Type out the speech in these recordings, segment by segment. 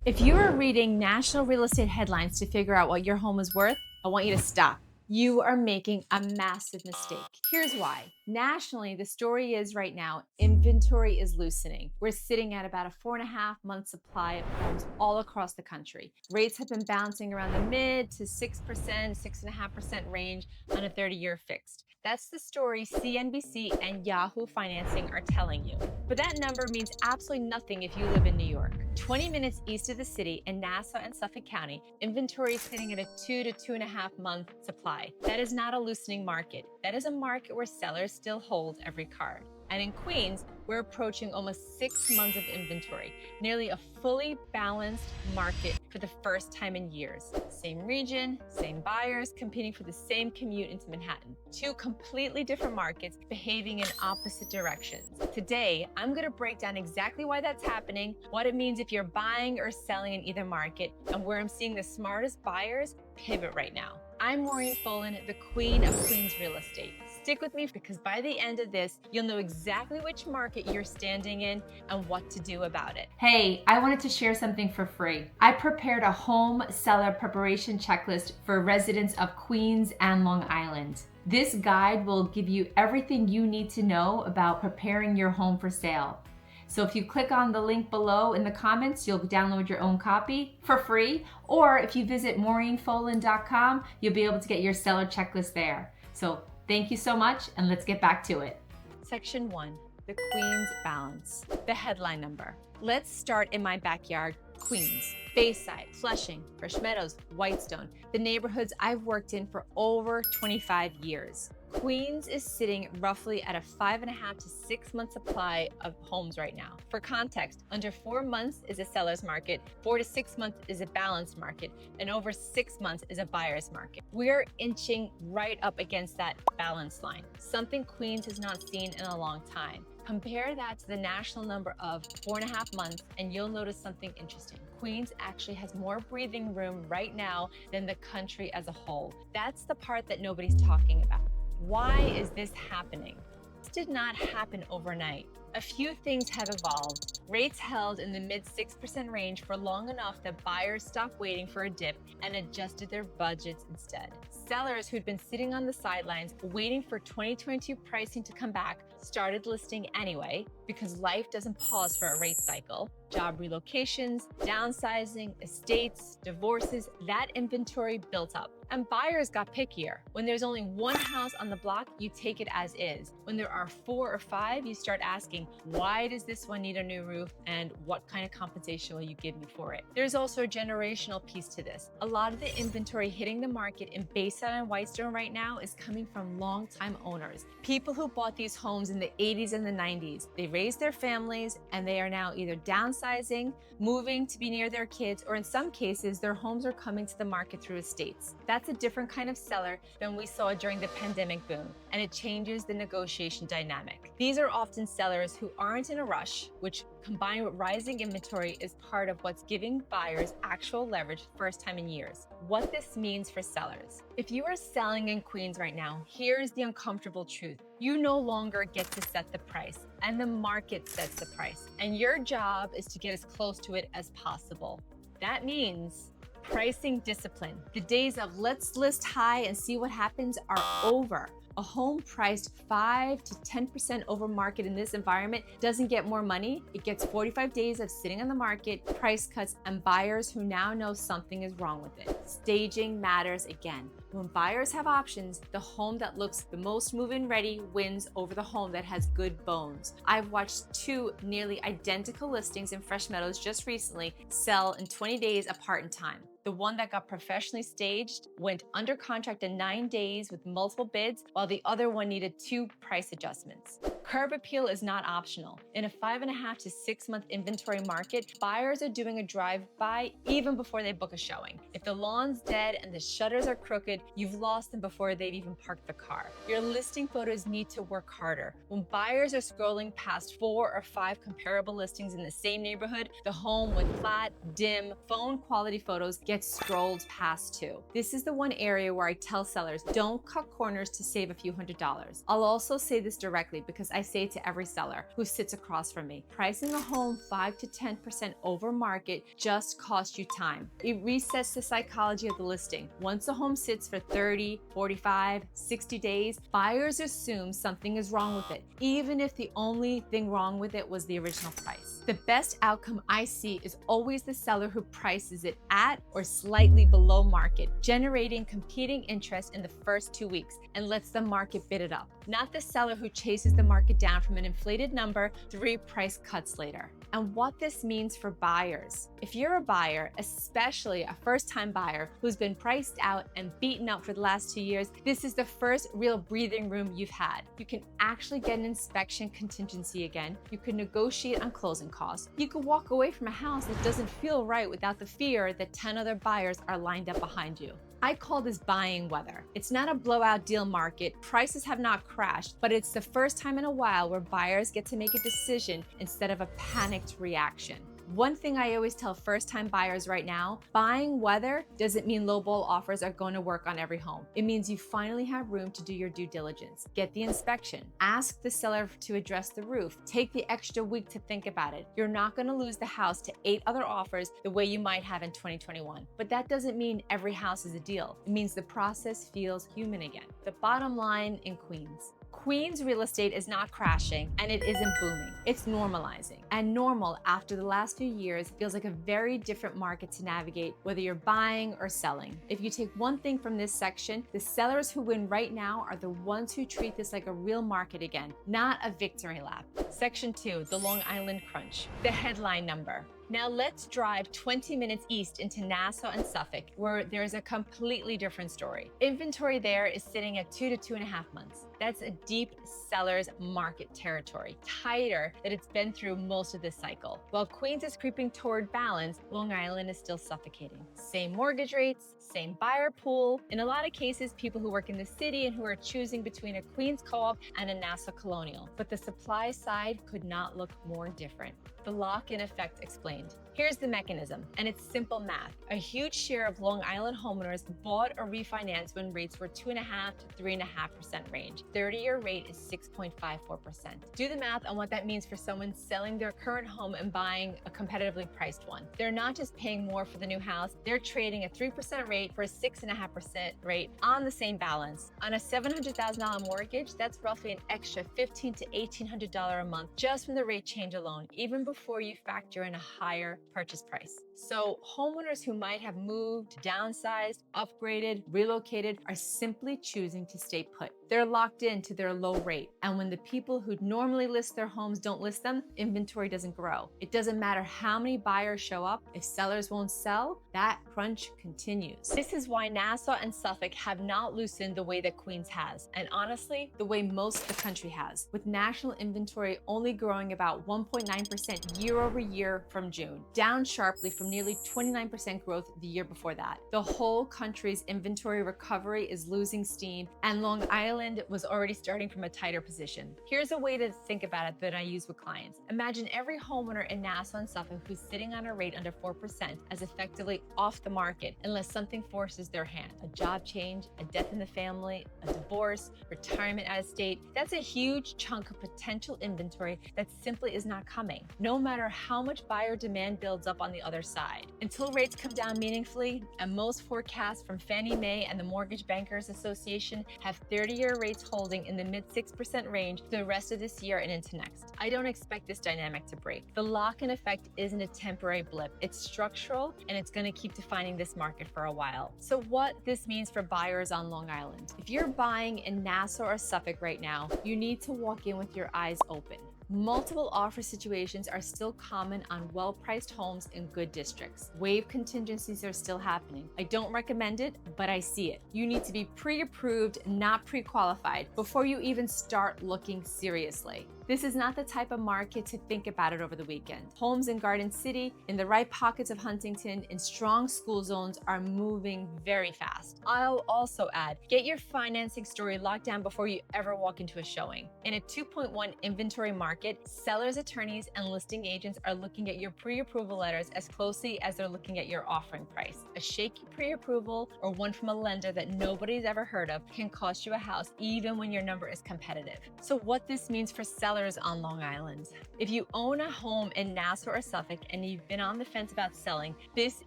If you are reading national real estate headlines to figure out what your home is worth, I want you to stop. You are making a massive mistake. Here's why. Nationally, the story is right now, inventory is loosening. We're sitting at about a 4.5-month supply of homes all across the country. Rates have been bouncing around the mid to 6%, 6.5% range on a 30-year fixed. That's the story CNBC and Yahoo Financing are telling you. But that number means absolutely nothing if you live in New York. 20 minutes east of the city in Nassau and Suffolk County, inventory is sitting at a 2 to 2.5 month supply. That is not a loosening market. That is a market where sellers still hold every card. And in Queens, we're approaching almost 6 months of inventory, nearly a fully balanced market for the first time in years. Same region, same buyers, competing for the same commute into Manhattan. Two completely different markets behaving in opposite directions. Today, I'm going to break down exactly why that's happening, what it means if you're buying or selling in either market, and where I'm seeing the smartest buyers pivot right now. I'm Maureen Folan, the queen of Queens real estate. Stick with me because by the end of this, you'll know exactly which market you're standing in and what to do about it. Hey, I wanted to share something for free. I prepared a home seller preparation checklist for residents of Queens and Long Island. This guide will give you everything you need to know about preparing your home for sale. So if you click on the link below in the comments, you'll download your own copy for free. Or if you visit maureenfolan.com, you'll be able to get your seller checklist there. So thank you so much, and let's get back to it. Section 1, the Queens balance. The headline number. Let's start in my backyard, Queens. Bayside, Flushing, Fresh Meadows, Whitestone, the neighborhoods I've worked in for over 25 years. Queens is sitting roughly at a 5.5 to 6 month supply of homes right now. For context, under 4 months is a seller's market, 4 to 6 months is a balanced market, and over 6 months is a buyer's market. We're inching right up against that balance line, something Queens has not seen in a long time. Compare that to the national number of 4.5 months, and you'll notice something interesting. Queens actually has more breathing room right now than the country as a whole. That's the part that nobody's talking about. Why is this happening? This did not happen overnight. A few things have evolved. Rates held in the mid 6% range for long enough that buyers stopped waiting for a dip and adjusted their budgets instead. Sellers who'd been sitting on the sidelines waiting for 2022 pricing to come back started listing anyway because life doesn't pause for a rate cycle. Job relocations, downsizing, estates, divorces, that inventory built up. And buyers got pickier. When there's only one house on the block, you take it as is. When there are 4 or 5, you start asking, why does this one need a new roof and what kind of compensation will you give me for it? There's also a generational piece to this. A lot of the inventory hitting the market in Bayside and Whitestone right now is coming from longtime owners. People who bought these homes in the 80s and the 90s. They raised their families and they are now either downsizing, moving to be near their kids, or in some cases, their homes are coming to the market through estates. That's a different kind of seller than we saw during the pandemic boom, and it changes the negotiation dynamic. These are often sellers who aren't in a rush, which combined with rising inventory is part of what's giving buyers actual leverage first time in years. What this means for sellers. If you are selling in Queens right now, here's the uncomfortable truth. You no longer get to set the price, and the market sets the price, and your job is to get as close to it as possible. That means pricing discipline. The days of let's list high and see what happens are over. A home priced 5 to 10% over market in this environment doesn't get more money. It gets 45 days of sitting on the market, price cuts, and buyers who now know something is wrong with it. Staging matters again. When buyers have options, the home that looks the most move-in ready wins over the home that has good bones. I've watched 2 nearly identical listings in Fresh Meadows just recently sell in 20 days apart in time. The one that got professionally staged went under contract in 9 days with multiple bids, while the other one needed 2 price adjustments. Curb appeal is not optional. In a 5.5 to 6 month inventory market, buyers are doing a drive-by even before they book a showing. If the lawn's dead and the shutters are crooked, you've lost them before they've even parked the car. Your listing photos need to work harder. When buyers are scrolling past 4 or 5 comparable listings in the same neighborhood, the home with flat, dim, phone quality photos gets scrolled past too. This is the one area where I tell sellers, don't cut corners to save a few $100s. I'll also say this directly because I say to every seller who sits across from me. Pricing a home 5 to 10% over market just costs you time. It resets the psychology of the listing. Once a home sits for 30, 45, 60 days, buyers assume something is wrong with it, even if the only thing wrong with it was the original price. The best outcome I see is always the seller who prices it at or slightly below market, generating competing interest in the first 2 weeks and lets the market bid it up. Not the seller who chases the market down from an inflated number 3 price cuts later. And what this means for buyers. If you're a buyer, especially a first-time buyer who's been priced out and beaten up for the last 2 years, this is the first real breathing room you've had. You can actually get an inspection contingency again. You can negotiate on closing costs. You could walk away from a house that doesn't feel right without the fear that 10 other buyers are lined up behind you. I call this buying weather. It's not a blowout deal market. Prices have not crashed, but it's the first time in a while where buyers get to make a decision instead of a panicked reaction. One thing I always tell first-time buyers right now, buying weather doesn't mean lowball offers are going to work on every home. It means you finally have room to do your due diligence. Get the inspection. Ask the seller to address the roof. Take the extra week to think about it. You're not going to lose the house to 8 other offers the way you might have in 2021. But that doesn't mean every house is a deal. It means the process feels human again. The bottom line in Queens. Queens real estate is not crashing and it isn't booming. It's normalizing. And normal after the last few years feels like a very different market to navigate, whether you're buying or selling. If you take one thing from this section, the sellers who win right now are the ones who treat this like a real market again, not a victory lap. Section 2, the Long Island Crunch. The headline number. Now let's drive 20 minutes east into Nassau and Suffolk, where there's a completely different story. Inventory there is sitting at 2 to 2.5 months. That's a deep seller's market territory, tighter than it's been through most of this cycle. While Queens is creeping toward balance, Long Island is still suffocating. Same mortgage rates, same buyer pool. In a lot of cases, people who work in the city and who are choosing between a Queens co-op and a Nassau colonial. But the supply side could not look more different. The lock-in effect explained. Here's the mechanism, and it's simple math. A huge share of Long Island homeowners bought or refinanced when rates were 2.5 to 3.5% range. 30-year rate is 6.54%. Do the math on what that means for someone selling their current home and buying a competitively priced one. They're not just paying more for the new house, they're trading a 3% rate for a 6.5% rate on the same balance. On a $700,000 mortgage, that's roughly an extra $1,500 to $1,800 a month just from the rate change alone, even before you factor in a higher purchase price. So homeowners who might have moved, downsized, upgraded, relocated are simply choosing to stay put. They're locked into their low rate. And when the people who normally list their homes don't list them, inventory doesn't grow. It doesn't matter how many buyers show up. If sellers won't sell, that crunch continues. This is why Nassau and Suffolk have not loosened the way that Queens has. And honestly, the way most of the country has, with national inventory only growing about 1.9% year over year from June, down sharply from nearly 29% growth the year before that. The whole country's inventory recovery is losing steam, and Long Island was already starting from a tighter position. Here's a way to think about it that I use with clients. Imagine every homeowner in Nassau and Suffolk who's sitting on a rate under 4% as effectively off the market unless something forces their hand. A job change, a death in the family, a divorce, retirement out of state. That's a huge chunk of potential inventory that simply is not coming, no matter how much buyer demand builds up on the other side. Until rates come down meaningfully, and most forecasts from Fannie Mae and the Mortgage Bankers Association have 30-year rates holding in the mid 6% range for the rest of this year and into next. I don't expect this dynamic to break. The lock-in effect isn't a temporary blip. It's structural, and it's going to keep defining this market for a while. So what this means for buyers on Long Island. If you're buying in Nassau or Suffolk right now, you need to walk in with your eyes open. Multiple offer situations are still common on well-priced homes in good districts. Wave contingencies are still happening. I don't recommend it, but I see it. You need to be pre-approved, not pre-qualified, before you even start looking seriously. This is not the type of market to think about it over the weekend. Homes in Garden City, in the right pockets of Huntington, in strong school zones are moving very fast. I'll also add, get your financing story locked down before you ever walk into a showing. In a 2.1 inventory market, sellers, attorneys, and listing agents are looking at your pre-approval letters as closely as they're looking at your offering price. A shaky pre-approval or one from a lender that nobody's ever heard of can cost you a house even when your number is competitive. So what this means for sellers on Long Island. If you own a home in Nassau or Suffolk and you've been on the fence about selling, this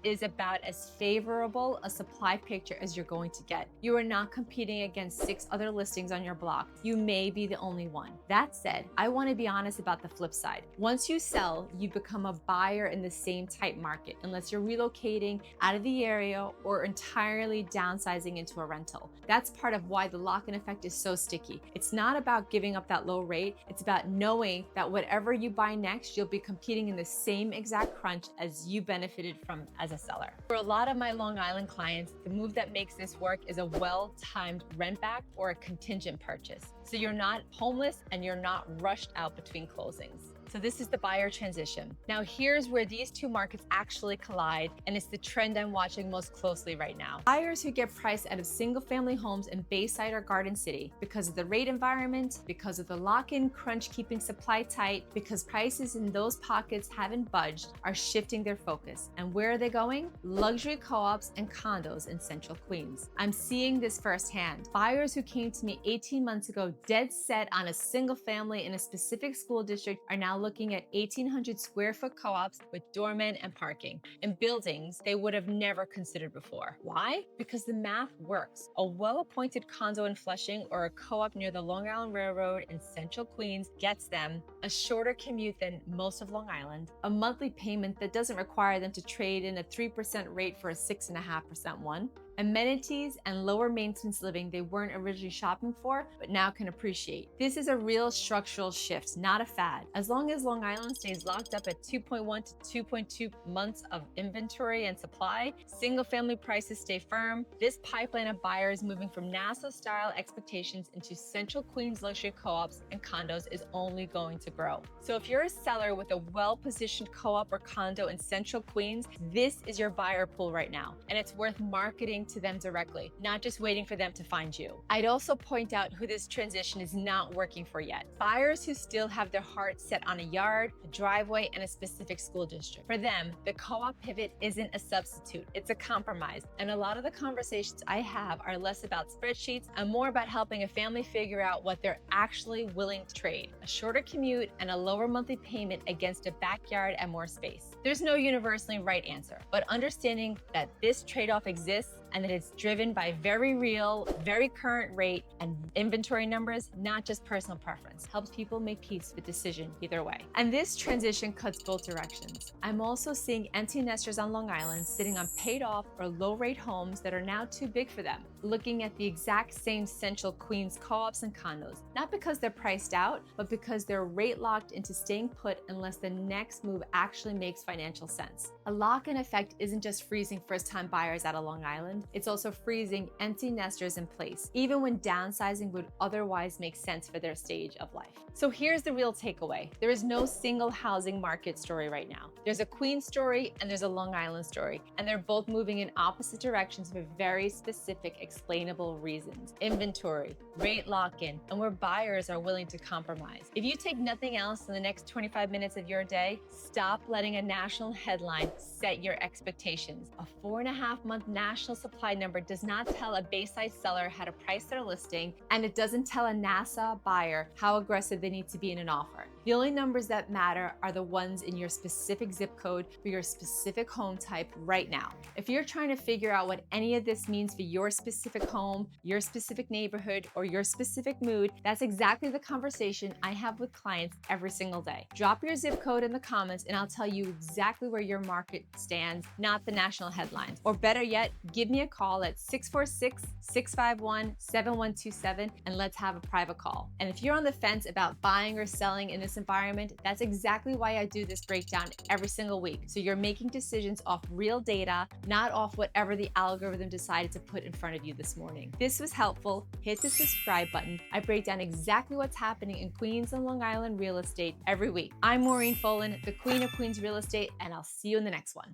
is about as favorable a supply picture as you're going to get. You are not competing against 6 other listings on your block. You may be the only one. That said, I want to be honest about the flip side. Once you sell, you become a buyer in the same type market, unless you're relocating out of the area or entirely downsizing into a rental. That's part of why the lock-in effect is so sticky. It's not about giving up that low rate. It's about knowing that whatever you buy next, you'll be competing in the same exact crunch as you benefited from as a seller. For a lot of my Long Island clients, the move that makes this work is a well-timed rent back or a contingent purchase. So you're not homeless and you're not rushed out between closings. So this is the buyer transition. Now here's where these two markets actually collide, and it's the trend I'm watching most closely right now. Buyers who get priced out of single-family homes in Bayside or Garden City because of the rate environment, because of the lock-in crunch keeping supply tight, because prices in those pockets haven't budged, are shifting their focus. And where are they going? Luxury co-ops and condos in Central Queens. I'm seeing this firsthand. Buyers who came to me 18 months ago dead set on a single family in a specific school district are now looking at 1,800 square foot co-ops with doormen and parking in buildings they would have never considered before. Why? Because the math works. A well-appointed condo in Flushing or a co-op near the Long Island Railroad in Central Queens gets them a shorter commute than most of Long Island, a monthly payment that doesn't require them to trade in a 3% rate for a 6.5% one, amenities and lower maintenance living they weren't originally shopping for, but now can appreciate. This is a real structural shift, not a fad. As long as Long Island stays locked up at 2.1 to 2.2 months of inventory and supply, single family prices stay firm. This pipeline of buyers moving from Nassau style expectations into Central Queens luxury co-ops and condos is only going to grow. So if you're a seller with a well-positioned co-op or condo in Central Queens, this is your buyer pool right now, and it's worth marketing to them directly, not just waiting for them to find you. I'd also point out who this transition is not working for yet. Buyers who still have their heart set on a yard, a driveway, and a specific school district. For them, the co-op pivot isn't a substitute, it's a compromise. And a lot of the conversations I have are less about spreadsheets and more about helping a family figure out what they're actually willing to trade. A shorter commute and a lower monthly payment against a backyard and more space. There's no universally right answer, but understanding that this trade-off exists and that it's driven by very real, very current rate and inventory numbers, not just personal preference, helps people make peace with decision either way. And this transition cuts both directions. I'm also seeing empty nesters on Long Island sitting on paid off or low rate homes that are now too big for them, looking at the exact same Central Queens co-ops and condos, not because they're priced out, but because they're rate locked into staying put unless the next move actually makes financial sense. A lock-in effect isn't just freezing first-time buyers out of Long Island, it's also freezing empty nesters in place, even when downsizing would otherwise make sense for their stage of life. So here's the real takeaway. There is no single housing market story right now. There's a Queens story and there's a Long Island story, and they're both moving in opposite directions for very specific explainable reasons. Inventory, rate lock-in, and where buyers are willing to compromise. If you take nothing else in the next 25 minutes of your day, stop letting a national headline set your expectations. A 4.5-month national supply number does not tell a Bayside seller how to price their listing, and it doesn't tell a Nassau buyer how aggressive they need to be in an offer. The only numbers that matter are the ones in your specific zip code for your specific home type right now. If you're trying to figure out what any of this means for your specific home, your specific neighborhood, or your specific mood, that's exactly the conversation I have with clients every single day. Drop your zip code in the comments and I'll tell you exactly where your market stands, not the national headlines. Or better yet, give me a call at 646-651-7127 and let's have a private call. And if you're on the fence about buying or selling in this environment. That's exactly why I do this breakdown every single week. So you're making decisions off real data, not off whatever the algorithm decided to put in front of you this morning. If this was helpful, hit the subscribe button. I break down exactly what's happening in Queens and Long Island real estate every week. I'm Maureen Folan, the Queen of Queens Real Estate, and I'll see you in the next one.